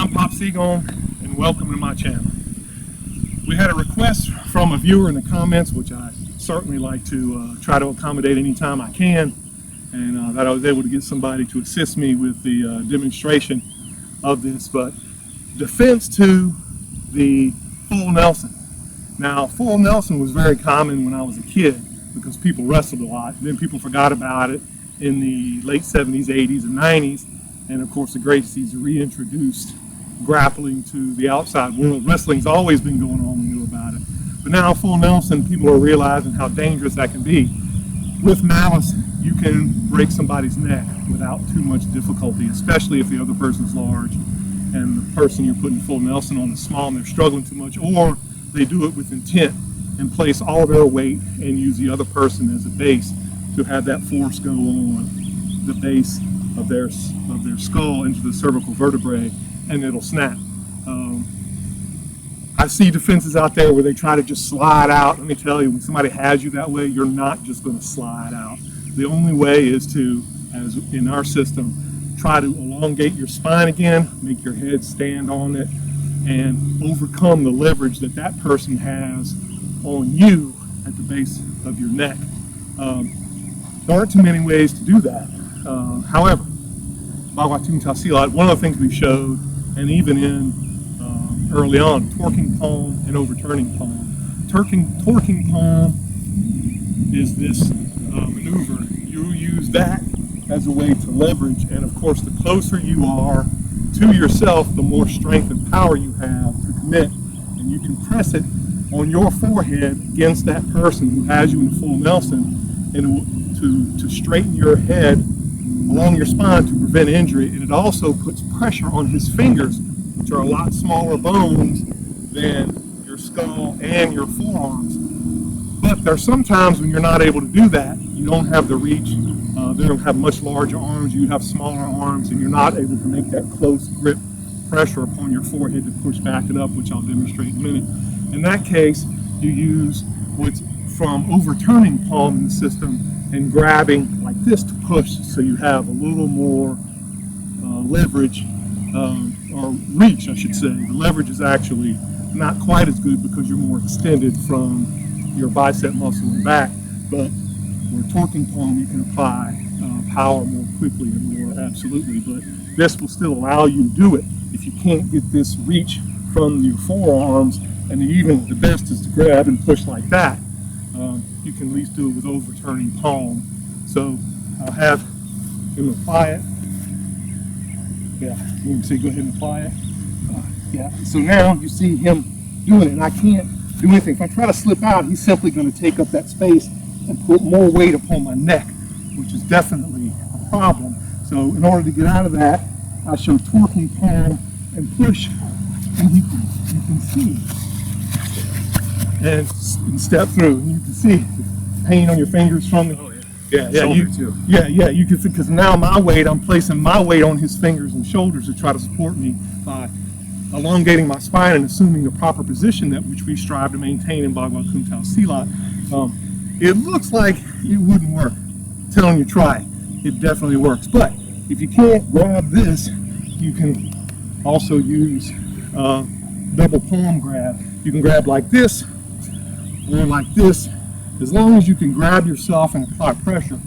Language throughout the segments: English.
I'm Pop Seagon, and welcome to my channel. We had a request from a viewer in the comments, which I certainly like to try to accommodate anytime I can, and that I was able to get somebody to assist me with the demonstration of this. But defense to the full Nelson. Now, full Nelson was very common when I was a kid because people wrestled a lot. Then people forgot about it in the late 70s, 80s, and 90s. And of course, the Gracies reintroduced grappling to the outside world. Wrestling's always been going on, we knew about it. But now, full Nelson, people are realizing how dangerous that can be. With malice, you can break somebody's neck without too much difficulty, especially if the other person's large and the person you're putting full Nelson on is small and they're struggling too much, or they do it with intent and place all their weight and use the other person as a base to have that force go on the base of their skull into the cervical vertebrae, and it'll snap. I see defenses out there where they try to just slide out. Let me tell you, when somebody has you that way, you're not just going to slide out. The only way is to, as in our system, try to elongate your spine again, make your head stand on it, and overcome the leverage that that person has on you at the base of your neck. There aren't too many ways to do that. However, Bagua Kuntao Silat, one of the things we showed, and even in early on, torquing palm and overturning palm. Torquing palm is this maneuver. You use that as a way to leverage, and of course, the closer you are to yourself, the more strength and power you have to commit, and you can press it on your forehead against that person who has you in full Nelson, and to straighten your head along your spine to prevent injury. And it also puts pressure on his fingers, which are a lot smaller bones than your skull and your forearms. But there's sometimes when you're not able to do that, you don't have the reach, they don't have much larger arms, you have smaller arms, and you're not able to make that close grip pressure upon your forehead to push back it up, which I'll demonstrate in a minute. In that case, you use what's from overturning palm in the system and grabbing like this to push, so you have a little more leverage, or reach, I should say. The leverage is actually not quite as good because you're more extended from your bicep muscle and back, but where torquing palm you can apply power more quickly and more absolutely. But this will still allow you to do it if you can't get this reach from your forearms, and even the best is to grab and push like that. You can at least do it with overturning palm. So I'll have him apply it. Yeah, you can see, go ahead and apply it. Yeah, so now you see him doing it, and I can't do anything. If I try to slip out, he's simply going to take up that space and put more weight upon my neck, which is definitely a problem. So in order to get out of that, I show torquing palm and push, and you can see, and step through. And you can see the pain on your fingers from the you can see, because now my weight, I'm placing my weight on his fingers and shoulders to try to support me by elongating my spine and assuming the proper position that which we strive to maintain in Bagua Kuntao Silat. It looks like it wouldn't work. I'm telling you, try it. It definitely works. But if you can't grab this, you can also use double palm grab. You can grab like this or like this, as long as you can grab yourself and apply pressure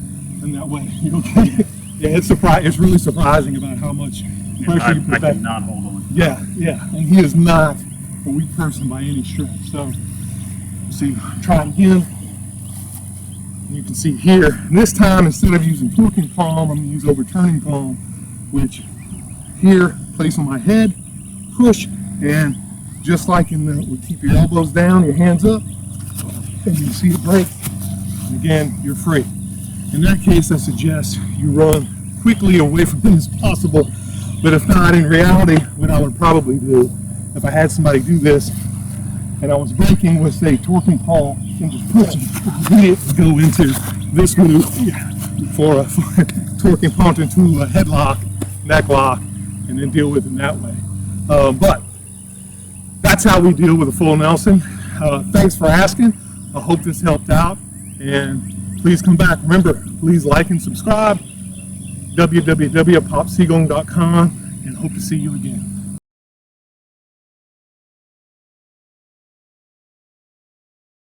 in that way. You'll get it. Yeah, it's really surprising about how much pressure you put back. I cannot hold on. Yeah, and he is not a weak person by any stretch. So, you see, try again. You can see here, and this time instead of using torquing palm, I'm going to use overturning palm, which here, place on my head, push, and just like in the, we'll keep your elbows down, your hands up, and you see it break, and again, you're free. In that case, I suggest you run quickly away from him as possible, but if not, in reality, what I would probably do, if I had somebody do this, and I was breaking with, say, torquing palm, and just push it, go into this maneuver for torquing palm into a headlock, neck lock, and then deal with it in that way. But that's how we deal with a full Nelson. Thanks for asking. I hope this helped out, and please come back. Remember, please like and subscribe. www.popseagon.com, and hope to see you again.